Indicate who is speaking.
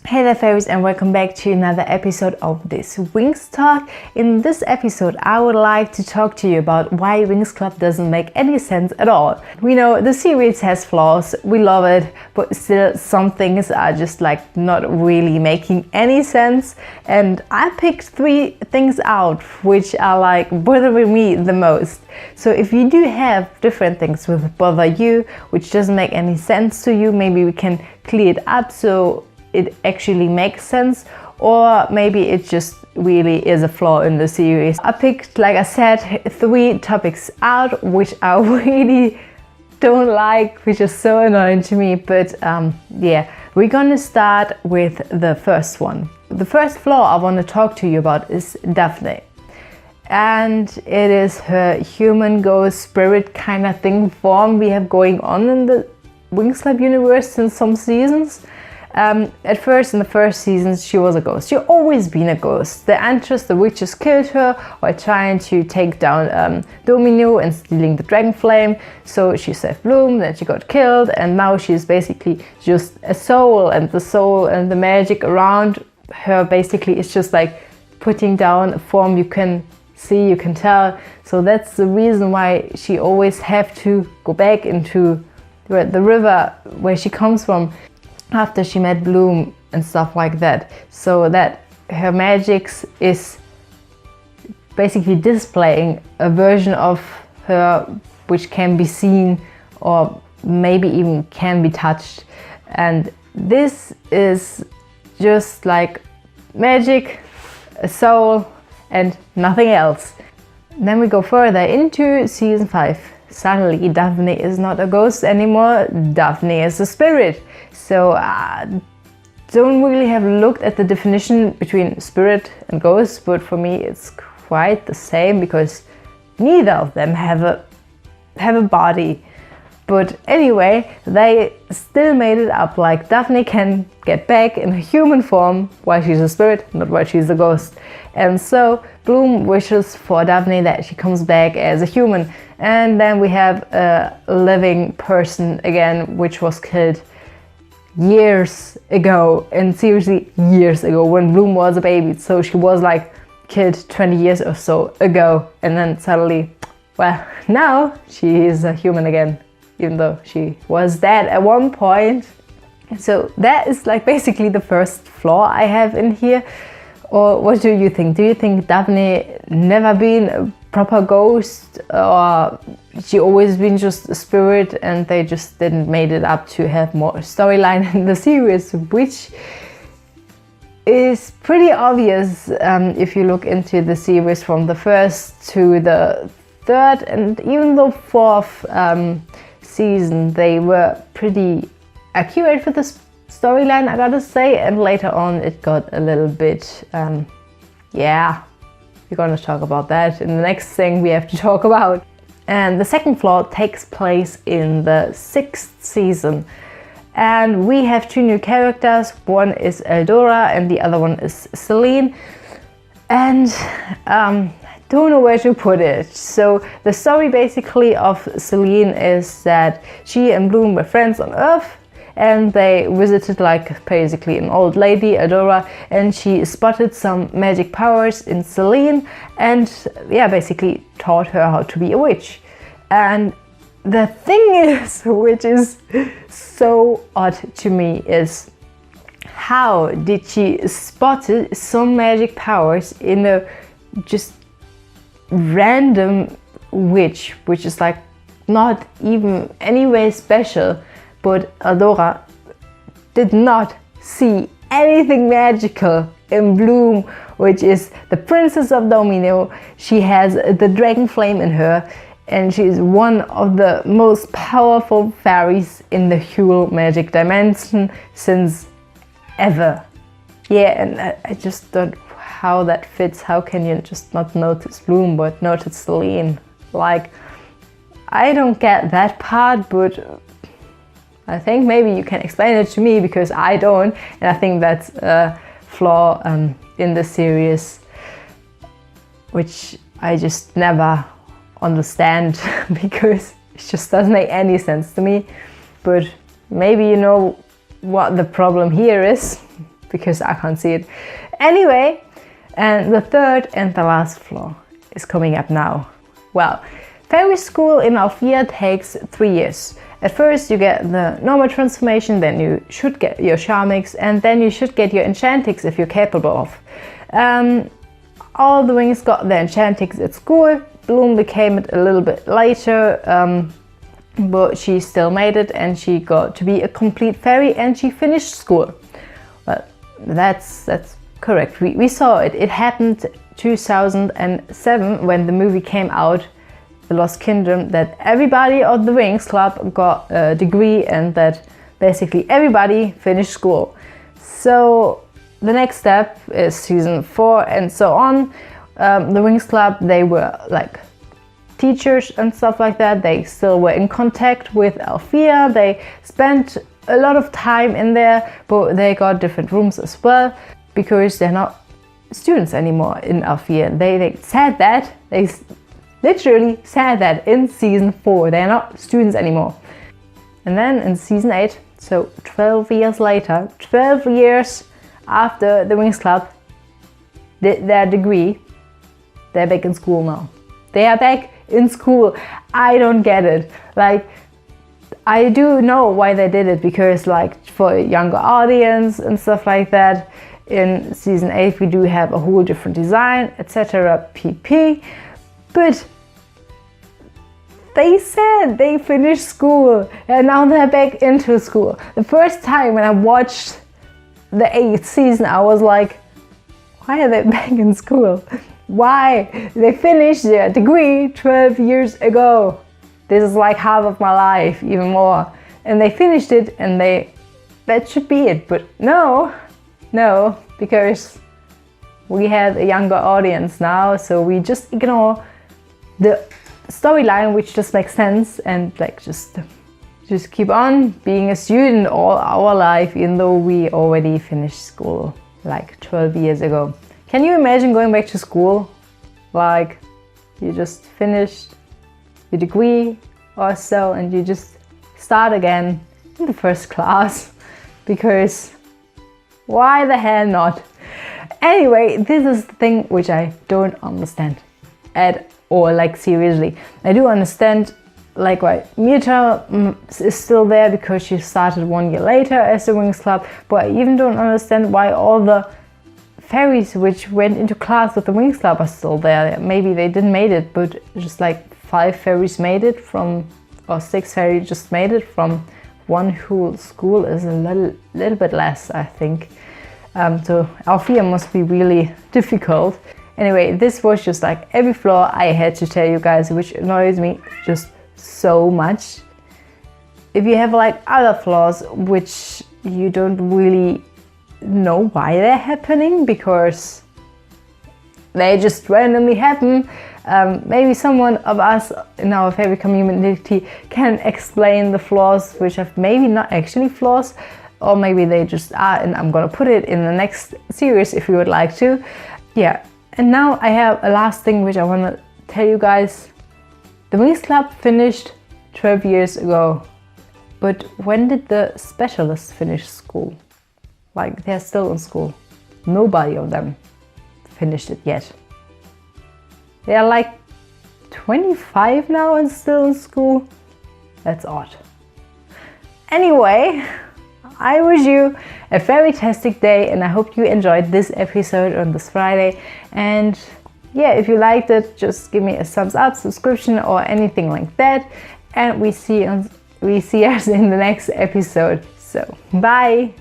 Speaker 1: Hey there fairies, and welcome back to another episode of this Winx Talk. In this episode I would like to talk to you about why Winx Club doesn't make any sense at all. We know the series has flaws, we love it, but still some things are just like not really making any sense. And I picked 3 things out which are like bothering me the most. So if you do have different things which bother you, which doesn't make any sense to you, maybe we can clear it up so it actually makes sense, or maybe it just really is a flaw in the series. I picked, like I said, 3 topics out which I really don't like, which is so annoying to me, but yeah, we're gonna start with the first one. The first flaw I want to talk to you about is Daphne, and it is her human ghost spirit kind of thing form we have going on in the Winx Club universe since some seasons. At first, in the first seasons, she was a ghost. She's always been a ghost. The Enchantress, the witches killed her while trying to take down Domino and stealing the dragon flame. So she saved Bloom, then she got killed, and now she's basically just a soul, and the soul and the magic around her basically is just like putting down a form you can see, you can tell. So that's the reason why she always have to go back into the river where she comes from after she met Bloom and stuff like that, so that her magics is basically displaying a version of her which can be seen or maybe even can be touched. And this is just like magic, a soul, and nothing else. Then we go further into season 5. Suddenly Daphne is not a ghost anymore, Daphne is a spirit. So I don't really have looked at the definition between spirit and ghost, but for me it's quite the same because neither of them have a body. But anyway, they still made it up, like Daphne can get back in her human form while she's a spirit, not while she's a ghost. And so Bloom wishes for Daphne that she comes back as a human. And then we have a living person again, which was killed years ago, and seriously years ago, when Bloom was a baby. So she was like killed 20 years or so ago, and then suddenly, well, now she is a human again, even though she was dead at one point. So that is like basically the first flaw I have in here. Or what do you think? Do you think Daphne never been a proper ghost, or she always been just a spirit and they just didn't made it up to have more storyline in the series, which is pretty obvious if you look into the series from the first to the 3rd and even the 4th season. They were pretty accurate with the storyline, I gotta say, and later on it got a little bit yeah, we're gonna talk about that in the next thing we have to talk about. And the second flaw takes place in the 6th season, and we have 2 new characters. One is Eldora and the other one is Saline, and don't know where to put it. So the story basically of Saline is that she and Bloom were friends on Earth, and they visited like basically an old lady, Eldora, and she spotted some magic powers in Saline and yeah, basically taught her how to be a witch. And the thing is, which is so odd to me, is how did she spot some magic powers in a just random witch, which is like not even anyway special. But Eldora did not see anything magical in Bloom, which is the princess of Domino. She has the dragon flame in her, and she is one of the most powerful fairies in the whole magic dimension since ever. Yeah, and I just don't know how that fits. How can you just not notice Bloom but notice Saline? Like, I don't get that part, but I think maybe you can explain it to me, because I don't, and I think that's a flaw in the series which I just never understand because it just doesn't make any sense to me. But maybe you know what the problem here is. because I can't see it. Anyway, and the third and the last floor is coming up now. Well, fairy school in Althea takes 3 years. At first you get the normal transformation, then you should get your Charmix, and then you should get your Enchantix if you're capable of. All the Winx got their Enchantix at school. Bloom became it a little bit later, but she still made it and she got to be a complete fairy and she finished school. Well, that's correct. We saw it. It happened 2007 when the movie came out, The Lost Kingdom, that everybody of the Winx Club got a degree and that basically everybody finished school. So the next step is season 4 and so on. The Winx Club, they were like teachers and stuff like that. They still were in contact with Althea. They spent a lot of time in there, but they got different rooms as well because they're not students anymore in Althea. They said that. They literally said that in season 4. They're not students anymore. And then in season 8, so 12 years later, 12 years after the Winx Club did their degree, they're back in school now. They are back in school. I don't get it. Like, I do know why they did it, because like for a younger audience and stuff like that, in season 8 we do have a whole different design, etc. pp. But they said they finished school and now they're back into school. The first time when I watched the 8th season, I was like, why are they back in school? Why? They finished their degree 12 years ago. This is like half of my life, even more. And they finished it and that should be it. But no, because we have a younger audience now, so we just ignore the storyline, which just makes sense, and like just keep on being a student all our life, even though we already finished school like 12 years ago. Can you imagine going back to school? Like, you just finished your degree or so and you just start again in the first class, because why the hell not? Anyway, this is the thing which I don't understand at all, like seriously. I do understand like why Myrtle is still there, because she started 1 year later as the Winx Club, but I even don't understand why all the fairies which went into class with the Winx Club are still there. Maybe they didn't made it, but just like 5 fairies made it from, or 6 fairies just made it from one whole school is a little bit less, I think. So Althea must be really difficult. Anyway, this was just like every flaw I had to tell you guys, which annoys me just so much. If you have like other flaws which you don't really know why they're happening, because they just randomly happen, maybe someone of us in our favorite community can explain the flaws which are maybe not actually flaws, or maybe they just are, and I'm gonna put it in the next series if you would like to. Yeah, and now I have a last thing which I want to tell you guys. The Winx Club finished 12 years ago, but when did the specialists finish school? Like, they're still in school. Nobody of them finished it yet. They are like 25 now and still in school. That's odd. Anyway, I wish you a fantastic day and I hope you enjoyed this episode on this Friday. And yeah, if you liked it, just give me a thumbs up, subscription or anything like that. And we see us in the next episode. So, bye!